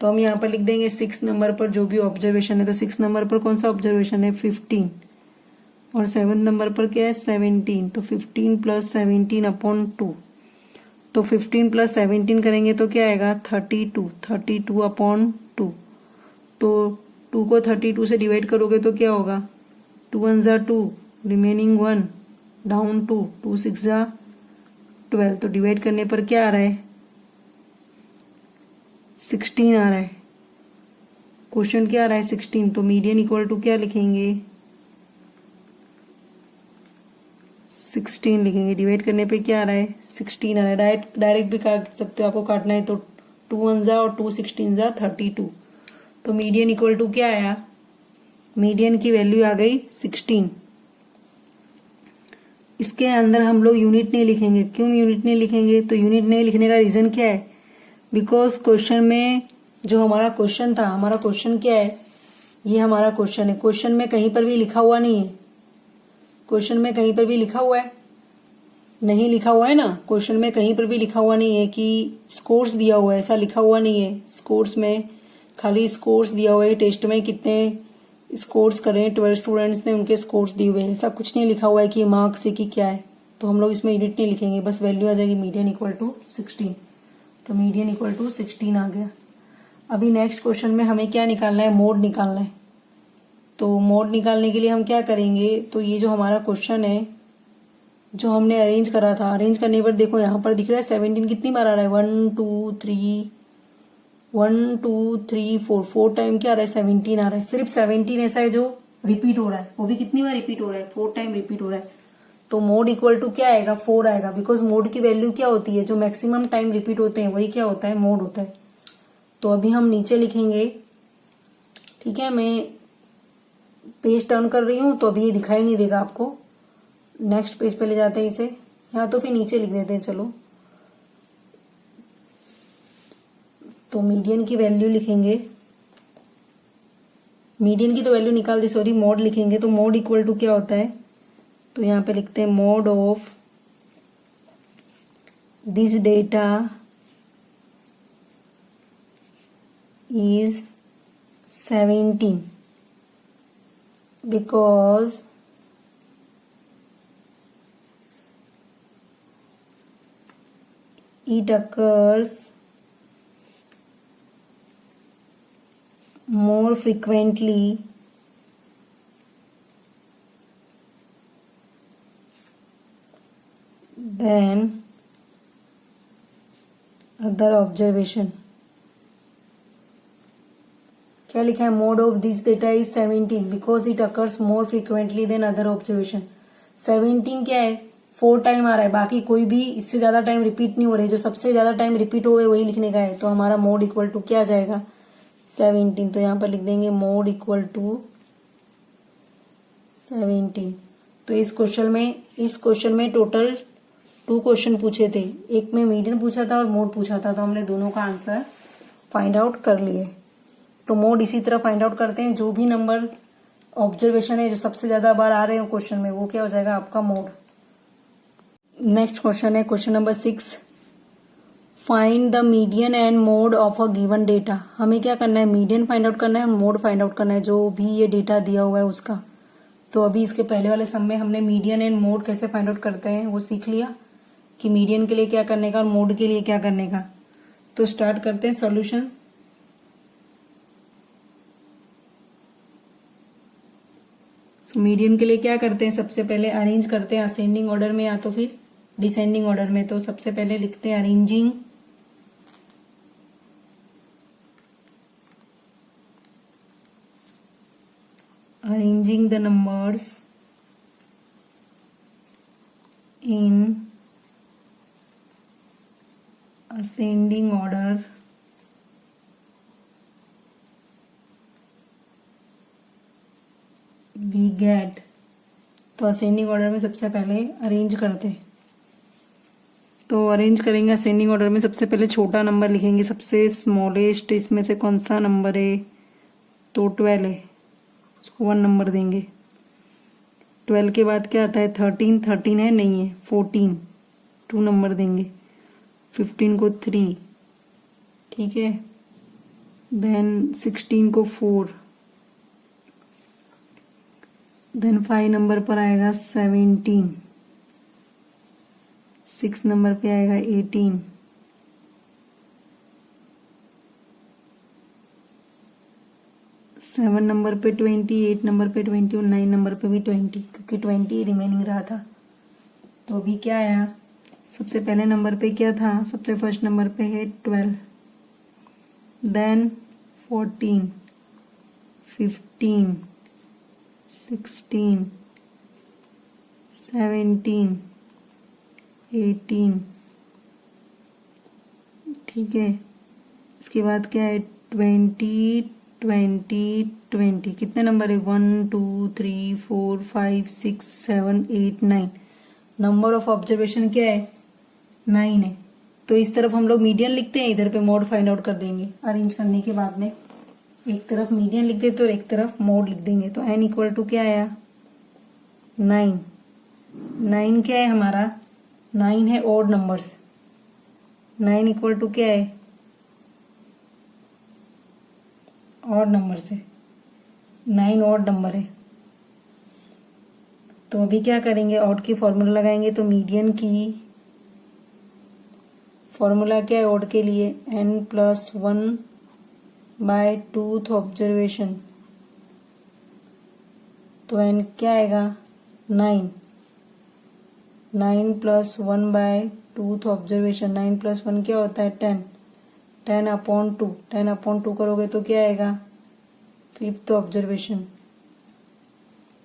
Speaker 1: तो हम यहाँ पर लिख देंगे 6 नंबर पर जो भी ऑब्जर्वेशन है, तो 6 नंबर पर कौन सा ऑब्जर्वेशन है 15 और 7th नंबर पर क्या है 17। तो 15 प्लस 17 अपॉन 2। तो 15 प्लस 17 करेंगे तो क्या आएगा 32 अपॉन 2। तो 2 को 32 से डिवाइड करोगे तो क्या होगा 2 1 जा 2 रिमेनिंग 1 डाउन 2 2 6 जा 12। तो डिवाइड करने पर क्या आ रहा है 16 आ रहा है। क्वेश्चन क्या आ रहा है 16। तो मीडियन इक्वल टू क्या लिखेंगे 16 लिखेंगे। डिवाइड करने पे क्या आ रहा है 16 आ रहा है। डायरेक्ट भी काट सकते हो, आपको काटना है तो 2 1 जा और 2 16 जा 32। तो मीडियन इक्वल टू क्या आया, मीडियन की वैल्यू आ गई 16। इसके अंदर हम लोग यूनिट नहीं लिखेंगे। क्यों यूनिट नहीं लिखेंगे, तो यूनिट नहीं लिखने का रीजन क्या है, बिकॉज क्वेश्चन में जो हमारा क्वेश्चन था, हमारा क्वेश्चन क्या है, ये हमारा क्वेश्चन है। क्वेश्चन में कहीं पर भी लिखा हुआ नहीं है, क्वेश्चन में कहीं पर भी लिखा हुआ है नहीं, लिखा हुआ है ना, क्वेश्चन में कहीं पर भी लिखा हुआ नहीं है कि स्कोर्स दिया हुआ है, ऐसा लिखा हुआ नहीं है। स्कोर्स में खाली स्कोर्स दिया हुआ है, टेस्ट में कितने स्कोर्स करें 12 स्टूडेंट्स ने, उनके स्कोर्स दिए हुए हैं, ऐसा कुछ नहीं लिखा हुआ है कि मार्क्स है कि क्या है। तो हम लोग इसमें यूनिट नहीं लिखेंगे, बस वैल्यू आ जाएगी मीडियन इक्वल टू 16। तो मीडियन इक्वल टू 16 आ गया। अभी नेक्स्ट क्वेश्चन में हमें क्या निकालना है, मोड निकालना है। तो मोड निकालने के लिए हम क्या करेंगे, तो ये जो हमारा क्वेश्चन है जो हमने अरेंज करा था, अरेंज करने पर देखो यहाँ पर दिख रहा है 17 कितनी बार आ रहा है 1 2 3 4 टाइम क्या आ रहा है 17 आ रहा है। सिर्फ 17 ऐसा है जो रिपीट हो रहा है, वो भी कितनी बार रिपीट हो रहा है 4 टाइम रिपीट हो रहा है। तो मोड इक्वल टू क्या आएगा 4 आएगा, बिकॉज मोड की वैल्यू क्या होती है, जो मैक्सिमम टाइम रिपीट होते हैं वही क्या होता है मोड होता है। तो अभी हम नीचे लिखेंगे, ठीक है, मैं पेज टर्न कर रही हूं तो अभी ये दिखाई नहीं देगा आपको। नेक्स्ट पेज पे ले जाते हैं इसे, या तो फिर नीचे लिख देते हैं। चलो तो मीडियन की वैल्यू लिखेंगे, मीडियन की तो वैल्यू निकाल दी, सॉरी, मोड लिखेंगे। तो मोड इक्वल टू क्या होता है, तो यहाँ पे लिखते हैं mode of this data is 17 because it occurs more frequently than other observation। क्या लिखा है, mode of this data is 17 because it occurs more frequently than other observation. 17 क्या है, 4 टाइम आ रहा है, बाकी कोई भी इससे ज्यादा टाइम रिपीट नहीं हो रही, जो सबसे ज्यादा टाइम रिपीट हो गए वही लिखने का है। तो हमारा मोड इक्वल टू क्या आ जाएगा, 17। तो यहाँ पर लिख देंगे मोड इक्वल टू 17। तो इस क्वेश्चन में टोटल 2 क्वेश्चन पूछे थे, एक में मीडियन पूछा था और मोड पूछा था, तो हमने दोनों का आंसर फाइंड आउट कर लिए। तो मोड इसी तरह फाइंड आउट करते हैं, जो भी नंबर ऑब्जर्वेशन है जो सबसे ज्यादा बार आ रहे हो क्वेश्चन में, वो क्या हो जाएगा आपका मोड। नेक्स्ट क्वेश्चन है question number 6, find the median and mode of a given data. हमें क्या करना है, मीडियन फाइंड आउट करना है, मोड फाइंड आउट करना है, जो भी ये डेटा दिया हुआ है उसका। तो अभी इसके पहले वाले सम में हमने मीडियन एंड मोड कैसे फाइंड आउट करते हैं वो सीख लिया, कि मीडियन के लिए क्या करने का और मोड के लिए क्या करने का। तो स्टार्ट करते हैं सॉल्यूशन। मीडियन के लिए क्या करते हैं, सबसे पहले अरेंज करते हैं असेंडिंग ऑर्डर में या तो फिर डिसेंडिंग ऑर्डर में। तो सबसे पहले लिखते हैं arranging the numbers in ascending order we get. तो असेंडिंग ऑर्डर में सबसे पहले अरेंज करते हैं। तो अरेंज करेंगे असेंडिंग ऑर्डर में, सबसे पहले छोटा नंबर लिखेंगे, सबसे स्मॉलेस्ट इसमें से कौन सा नंबर है, तो 12 है, उसको 1 नंबर देंगे। 12 के बाद क्या आता है, 13 है, नहीं है, 14 2 नंबर देंगे, 15 को 3, ठीक है, देन 16 को 4, देन 5 नंबर पर आएगा 17, 6 नंबर पे आएगा 18, 7 नंबर पे 20, 8 नंबर पे 20 और 9 नंबर पे भी 20, क्योंकि 20 रिमेनिंग रहा था। तो अभी क्या आया, सबसे पहले नंबर पे क्या था, सबसे फर्स्ट नंबर पे है 12, देन 14, 15, 16, 17, 18, ठीक है। इसके बाद क्या है, 20, 20, 20, कितने नंबर है, 1 2 3 4 5 6 7 8 9। नंबर ऑफ ऑब्जर्वेशन क्या है, 9 है। तो इस तरफ हम लोग मीडियन लिखते हैं, इधर पे मोड फाइंड आउट कर देंगे। अरेंज करने के बाद में एक तरफ मीडियन लिख देते और एक तरफ मोड लिख देंगे। तो n इक्वल टू क्या आया, 9। 9 क्या है हमारा, 9 है ऑड नंबर्स। 9 इक्वल टू क्या है, ऑड नंबर से, 9 ऑड नंबर है। तो अभी क्या करेंगे, ऑड की फॉर्मूला लगाएंगे। तो मीडियन की फॉर्मूला क्या है ऑड के लिए, n+1 बाय 2th ऑब्जर्वेशन। तो n क्या आएगा, 9। 9 + 1 बाय 2th ऑब्जर्वेशन, 9 + 1 क्या होता है, 10। 10/2, 10/2 करोगे तो क्या आएगा, 5th ऑब्जर्वेशन।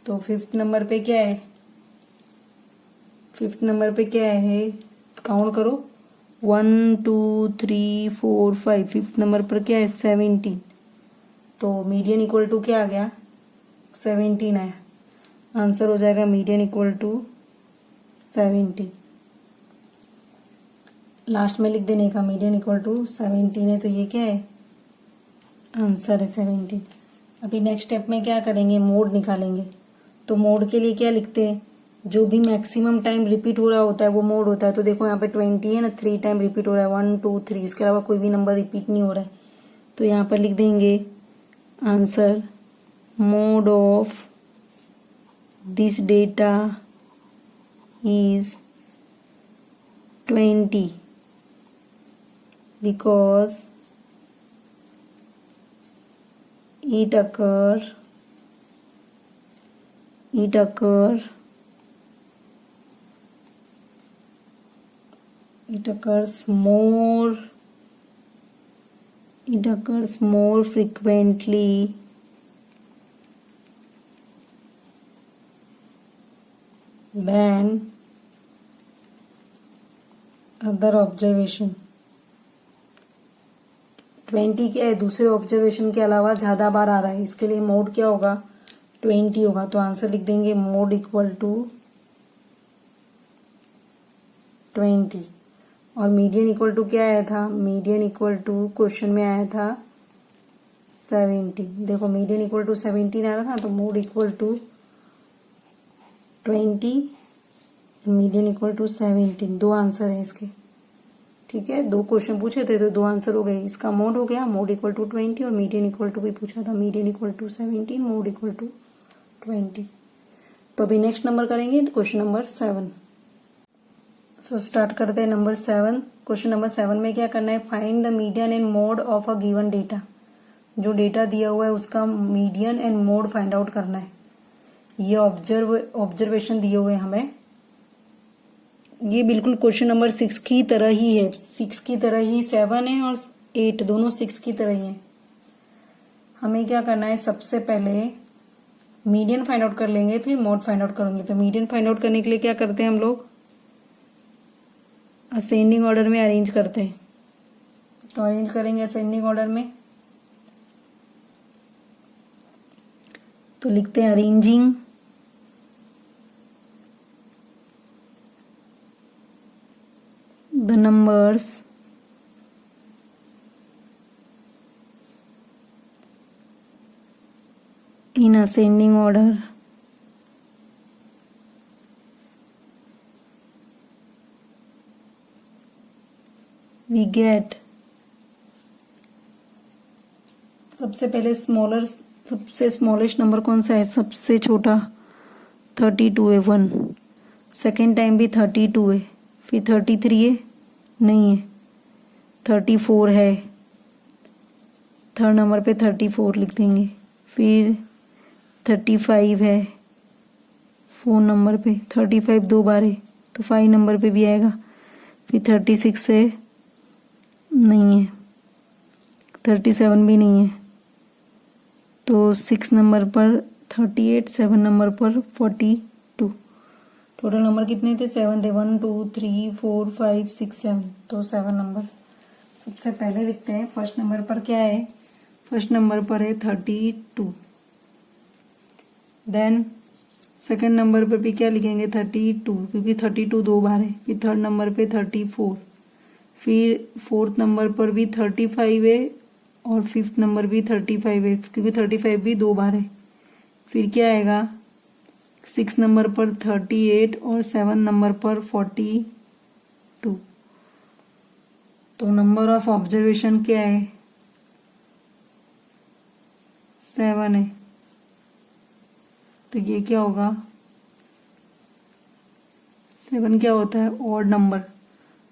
Speaker 1: तो 5th नंबर पे क्या है, 5th नंबर पे क्या है, काउंट करो, 1 2 3 4 5, 5th नंबर पर क्या है, 17। तो मीडियन इक्वल टू क्या आ गया, 17 आया। आंसर हो जाएगा मीडियन इक्वल टू 17। लास्ट में लिख देने का मीडियन इक्वल टू 17 है, तो ये क्या है, आंसर है 17। अभी नेक्स्ट स्टेप में क्या करेंगे, मोड निकालेंगे। तो मोड के लिए क्या लिखते हैं, जो भी मैक्सिमम टाइम रिपीट हो रहा होता है वो मोड होता है। तो देखो यहाँ पे 20 है ना, 3 टाइम रिपीट हो रहा है, 1 2 3, उसके अलावा कोई भी नंबर रिपीट नहीं हो रहा है। तो यहाँ पर लिख देंगे answer, mode of this data is 20 because it occurs more frequently than other observation। 20 क्या है, दूसरे ऑब्जर्वेशन के अलावा ज्यादा बार आ रहा है, इसके लिए मोड क्या होगा, 20 होगा। तो आंसर लिख देंगे मोड इक्वल टू 20। और मीडियन इक्वल टू क्या आया था, मीडियन इक्वल टू क्वेश्चन में आया था 17। देखो मीडियन इक्वल टू 17 आ रहा था, तो mode equal to 20, median equal to 17। दो आंसर है इसके, ठीक है। दो क्वेश्चन पूछे थे तो दो आंसर हो गए। इसका मोड हो गया, मोड इक्वल टू 20, और मीडियन इक्वल टू भी पूछा था, median equal to 17, mode equal to 20। तो अभी नेक्स्ट नंबर करेंगे क्वेश्चन नंबर 7। सो स्टार्ट करते हैं नंबर 7। क्वेश्चन नंबर 7 में क्या करना है, find the median and mode of a given data. जो डेटा दिया हुआ है उसका median and mode find out करना है। ये ऑब्जर्वेशन दिए हुए हमें, ये बिल्कुल क्वेश्चन नंबर 6 की तरह ही है। 6 की तरह ही 7 है और 8 दोनों 6 की तरह ही है। हमें क्या करना है, सबसे पहले मीडियन फाइंड आउट कर लेंगे, फिर मोड फाइंड आउट करेंगे। तो मीडियन फाइंड आउट करने के लिए क्या करते हैं हम लोग, असेंडिंग ऑर्डर में अरेंज करते हैं। तो अरेंज करेंगे असेंडिंग ऑर्डर में, तो लिखते हैं arranging the numbers in ascending order, we get सबसे पहले सबसे स्मॉलेस्ट नंबर कौन सा है, सबसे छोटा 32 है 1। सेकेंड टाइम भी 32 है, फिर 33 है, नहीं है, 34 है, थर्ड नंबर पे 34 लिख देंगे। फिर 35 है, 4 नंबर पे 35 दो बार है तो 5 नंबर पे भी आएगा। फिर 36 है, नहीं है, 37 भी नहीं है, तो 6 नंबर पर 38, 7 नंबर पर 42। टोटल नंबर कितने थे, 7 थे, 1 2 3 4 5 6 7, तो 7 नंबर सबसे पहले लिखते हैं। फर्स्ट नंबर पर क्या है, फर्स्ट नंबर पर है 32। देन सेकंड नंबर पर भी क्या लिखेंगे, 32, क्योंकि 32 दो बार है। फिर थर्ड नंबर पे 34, फिर फोर्थ नंबर पर भी 35 है, और फिफ्थ नंबर भी 35 है, क्योंकि 35 भी दो बार है। फिर क्या आएगा, 6 नंबर पर 38 और 7 नंबर पर 42। तो नंबर ऑफ ऑब्जर्वेशन क्या है, 7 है। तो ये क्या होगा, 7 क्या होता है, ऑड नंबर।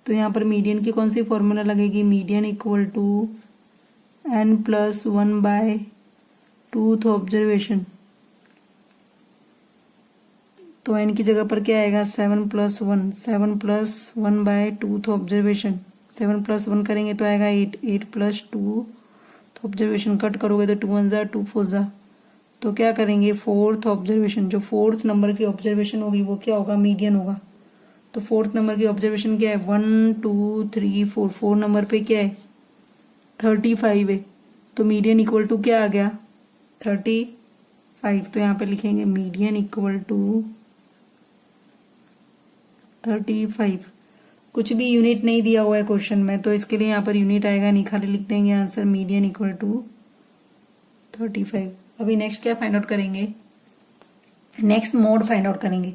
Speaker 1: तो यहाँ पर मीडियन की कौन सी फॉर्मूला लगेगी, median equal to n+1/2th observation. तो n की जगह पर क्या आएगा, 7+1, 7+1/2th ऑब्जर्वेशन। 7+1 करेंगे तो आएगा 8, 8+2 ऑब्जर्वेशन कट करोगे तो 2 1 जा 2 4 जा, तो क्या करेंगे, फोर्थ ऑब्जर्वेशन, जो फोर्थ नंबर की ऑब्जर्वेशन होगी वो क्या होगा, मीडियन होगा। तो फोर्थ नंबर की ऑब्जर्वेशन क्या है, 1 2 3 4, 4 नंबर पे क्या है, 35 है। तो मीडियन इक्वल टू क्या आ गया, 35। तो यहाँ पे लिखेंगे मीडियन इक्वल टू 35। कुछ भी यूनिट नहीं दिया हुआ है क्वेश्चन में, तो इसके लिए यहाँ पर यूनिट आएगा नहीं, खाली लिख देंगे आंसर मीडियन इक्वल टू 35। अभी नेक्स्ट क्या फाइंड आउट करेंगे, नेक्स्ट मोड फाइंड आउट करेंगे।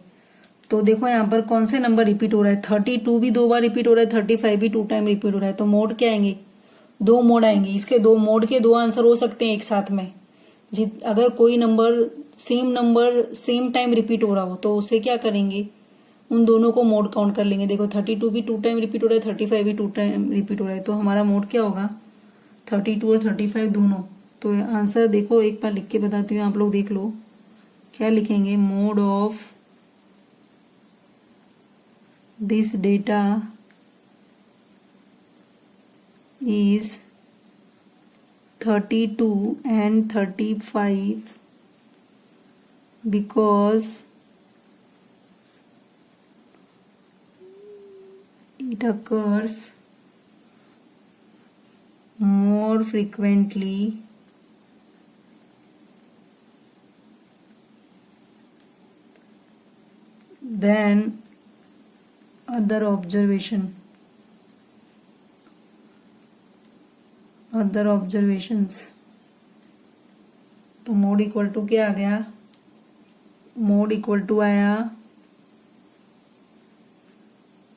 Speaker 1: तो देखो यहाँ पर कौन से नंबर रिपीट हो रहा है, 32 भी 2 बार रिपीट हो रहा है, 35 भी 2 टाइम रिपीट हो रहा है, तो मोड क्या आएंगे, 2 मोड आएंगे। इसके 2 मोड के 2 आंसर हो सकते हैं एक साथ में। अगर कोई नंबर सेम टाइम रिपीट हो रहा हो तो उसे क्या करेंगे, उन दोनों को मोड काउंट कर लेंगे। देखो 32 भी 2 टाइम रिपीट हो रहा है, 35 भी 2 टाइम रिपीट हो रहा है, तो हमारा मोड क्या होगा, 32 और 35 दोनों। तो आंसर देखो एक बार लिख के बताती हूँ, आप लोग देख लो क्या लिखेंगे, mode of this data is 32 and 35 because it occurs more frequently than other observations. तो मोड इक्वल टू क्या आ गया, मोड इक्वल टू आया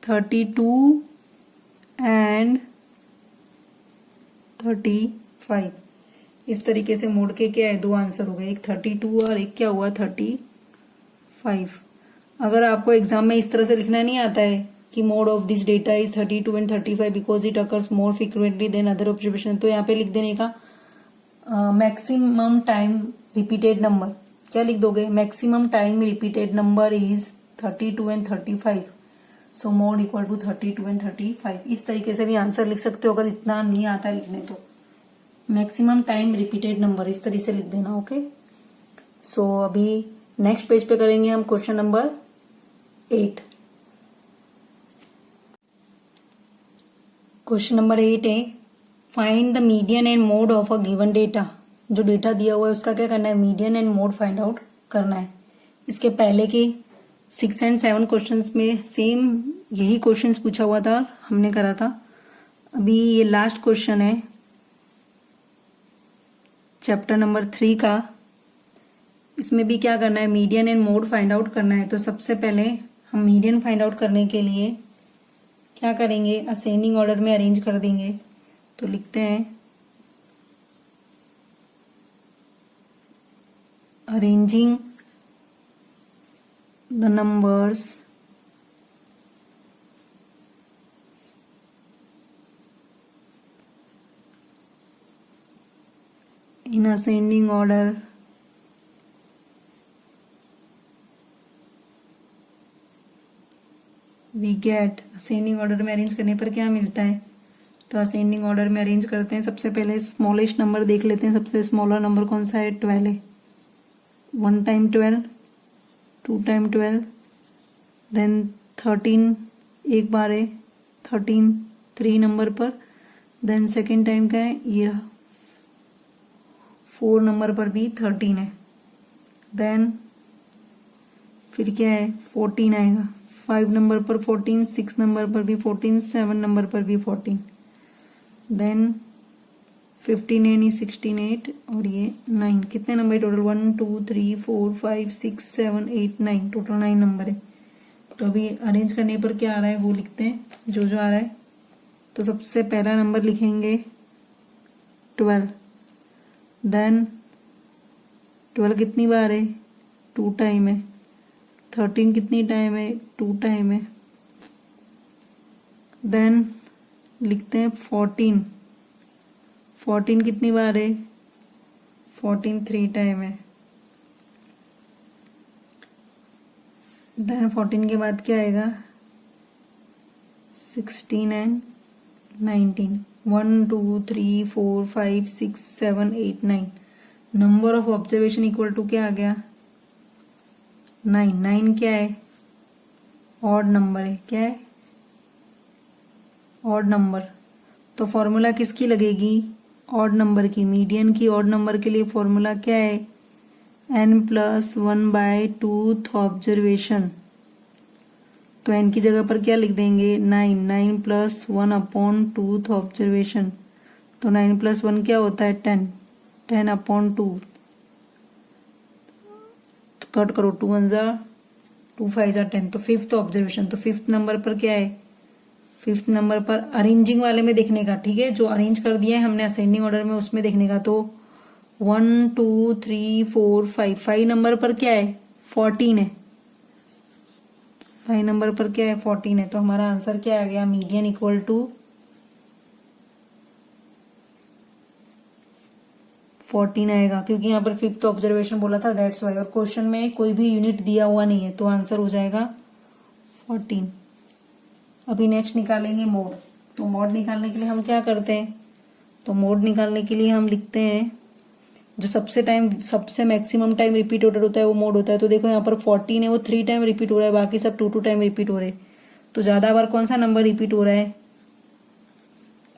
Speaker 1: 32 एंड 35। इस तरीके से मोड के क्या है, 2 आंसर हो गए, एक 32 और एक क्या हुआ 35। अगर आपको एग्जाम में इस तरह से लिखना नहीं आता है कि mode of this data is 32 and 35 because it occurs more frequently than other observation, तो यहाँ पे लिख देने का मैक्सिमम टाइम रिपीटेड नंबर, क्या लिख दोगे, maximum time repeated number is 32 and 35, so mode equal to 32 and 35। इस तरीके से भी आंसर लिख सकते हो अगर इतना नहीं आता लिखने, तो मैक्सिमम टाइम रिपीटेड नंबर इस तरीके से लिख देना। ओके, सो अभी नेक्स्ट पेज पे करेंगे हम क्वेश्चन नंबर 8। क्वेश्चन नंबर 8 है, find the median and mode of a given data. जो डेटा दिया हुआ है उसका क्या करना है, median and mode find out करना है। इसके पहले के 6 एंड 7 क्वेश्चंस में सेम यही क्वेश्चंस पूछा हुआ था, हमने करा था। अभी ये लास्ट क्वेश्चन है चैप्टर नंबर 3 का, इसमें भी क्या करना है, median and mode find out करना है। तो सबसे पहले हम मीडियन फाइंड आउट करने के लिए क्या करेंगे, असेंडिंग ऑर्डर में अरेंज कर देंगे। तो लिखते हैं arranging the numbers in ascending order we get. Ascending order में अरेंज करने पर क्या मिलता है, तो असेंडिंग ऑर्डर में अरेंज करते हैं। सबसे पहले स्मॉलेस्ट नंबर देख लेते हैं, सबसे स्मॉलर नंबर कौन सा है, 12 है। 1 टाइम 12, 2 टाइम 12, देन 13 एक बार है, 13 3 नंबर पर, देन सेकेंड टाइम क्या है, ये 4 नंबर पर भी 13 है, देन फिर क्या है 14 आएगा, 5 नंबर पर 14, 6 नंबर पर भी 14, 7 नंबर पर भी 14, देन 15 यानी 16 8 और ये 9। कितने नंबर टोटल, 1 2 3 4 5 6 7 8 9, टोटल 9 नंबर है। तो अभी अरेंज करने पर क्या आ रहा है वो लिखते हैं, जो जो आ रहा है। तो सबसे पहला नंबर लिखेंगे 12, देन 12 कितनी बार है, 2 टाइम है। 13 कितनी टाइम है, 2 टाइम है। देन लिखते हैं 14, 14 कितनी बार है, 14 3 टाइम है। देन 14 के बाद क्या आएगा, 16 and 19, 1 2 3 4 5 6 7 8 9। Number of observation equal to क्या आ गया, 9। 9 क्या है, ऑड नंबर है, क्या है, ऑड नंबर। तो फॉर्मूला किसकी लगेगी, ऑड नंबर की, मीडियन की। ऑड नंबर के लिए फॉर्मूला क्या है, n+1/2 ऑब्जर्वेशन तो n की जगह पर क्या लिख देंगे 9, 9 प्लस 1/2 ऑब्जर्वेशन, तो 9 प्लस 1 क्या होता है 10, 10/2, तो कट करो 2 1 जा 2 5 जा 10, तो 5th ऑब्जर्वेशन। तो 5th नंबर पर क्या है, 5th नंबर पर अरेंजिंग वाले में देखने का, ठीक है, जो अरेंज कर दिया है हमने असेंडिंग ऑर्डर में उसमें देखने का। तो 1 2 3 4 5, 5 नंबर पर क्या है 14 है, 5 नंबर पर क्या है 14 है। तो हमारा आंसर क्या आ गया, मीडियन इक्वल टू 14 आएगा, क्योंकि यहाँ पर 5th ऑब्जर्वेशन बोला था, दैट्स वाई। और क्वेश्चन में कोई भी यूनिट दिया हुआ नहीं है, तो आंसर हो जाएगा 14। अभी नेक्स्ट निकालेंगे मोड। तो मोड निकालने के लिए हम क्या करते हैं, तो मोड निकालने के लिए हम लिखते हैं जो सबसे मैक्सिमम टाइम रिपीट ऑर्डर होता है वो मोड होता है। तो देखो यहाँ पर 14 है, वो 3 टाइम रिपीट हो रहा है, बाकी सब 2 टाइम रिपीट हो रहे हैं। तो ज्यादा बार कौन सा नंबर रिपीट हो रहा है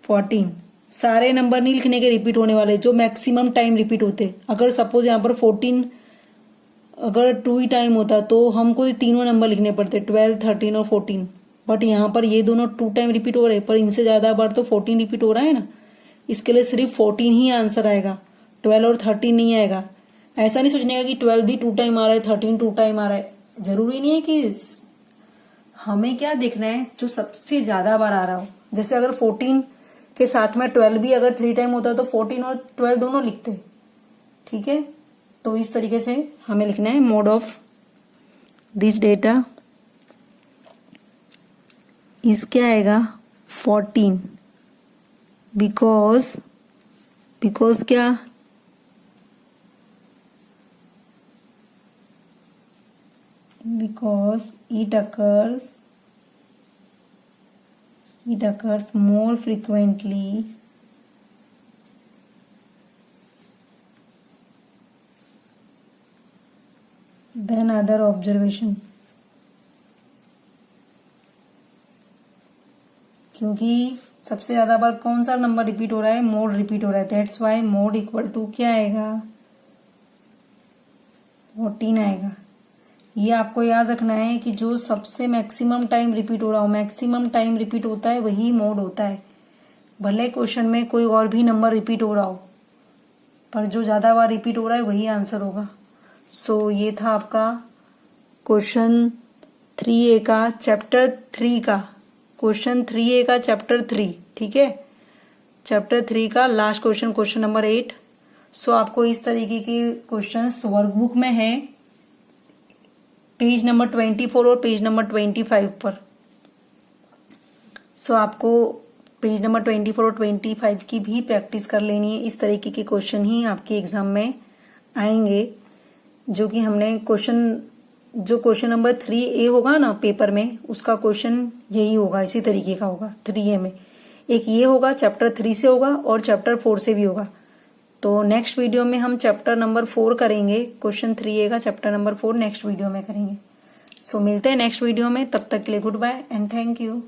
Speaker 1: 14। सारे नंबर नहीं लिखने के रिपीट होने वाले, जो मैक्सिमम टाइम रिपीट होते। अगर सपोज यहाँ पर 14 अगर 2 ही टाइम होता तो हमको तीनों नंबर लिखने पड़ते 12 13 और 14, बट यहाँ पर ये दोनों 2 टाइम रिपीट हो रहे हैं, पर इनसे ज्यादा बार तो 14 रिपीट हो रहा है ना, इसके लिए सिर्फ 14 ही आंसर आएगा, 12 और 13 नहीं आएगा। ऐसा नहीं सोचने का कि 12 भी 2 टाइम आ रहा है 13 2 टाइम आ रहा है, जरूरी नहीं है कि हमें क्या देखना है जो सबसे ज्यादा बार आ रहा हो। जैसे अगर 14 के साथ में 12 भी अगर 3 टाइम होता है तो 14 और 12 दोनों लिखते, ठीक है। तो इस तरीके से हमें लिखना है मोड ऑफ दिस डेटा इस क्या आएगा 14, बिकॉज क्या, because it occurs more frequently than other observation। क्योंकि सबसे ज्यादा बार कौन सा नंबर रिपीट हो रहा है, मोड रिपीट हो रहा है, that's why mode equal to क्या आएगा 14 आएगा। ये आपको याद रखना है कि जो सबसे मैक्सिमम टाइम रिपीट हो रहा हो, मैक्सिमम टाइम रिपीट होता है वही मोड होता है, भले क्वेश्चन में कोई और भी नंबर रिपीट हो रहा हो, पर जो ज्यादा बार रिपीट हो रहा है वही आंसर होगा। सो ये था आपका क्वेश्चन 3A का चैप्टर 3 का, क्वेश्चन 3A का चैप्टर 3, ठीक है, चैप्टर 3 का लास्ट क्वेश्चन, क्वेश्चन नंबर 8। सो आपको इस तरीके के क्वेश्चंस वर्कबुक में है, पेज नंबर 24 और पेज नंबर 25 पर। सो आपको पेज नंबर 24 और 25 की भी प्रैक्टिस कर लेनी है। इस तरीके के क्वेश्चन ही आपके एग्जाम में आएंगे, जो कि हमने जो क्वेश्चन नंबर 3A होगा ना पेपर में, उसका क्वेश्चन यही होगा, इसी तरीके का होगा 3A में। एक ये होगा चैप्टर 3 से होगा और चैप्टर 4 से भी होगा। तो नेक्स्ट वीडियो में हम चैप्टर नंबर 4 करेंगे, क्वेश्चन 3A का चैप्टर नंबर 4 नेक्स्ट वीडियो में करेंगे। सो मिलते हैं नेक्स्ट वीडियो में, तब तक के लिए good bye and thank you.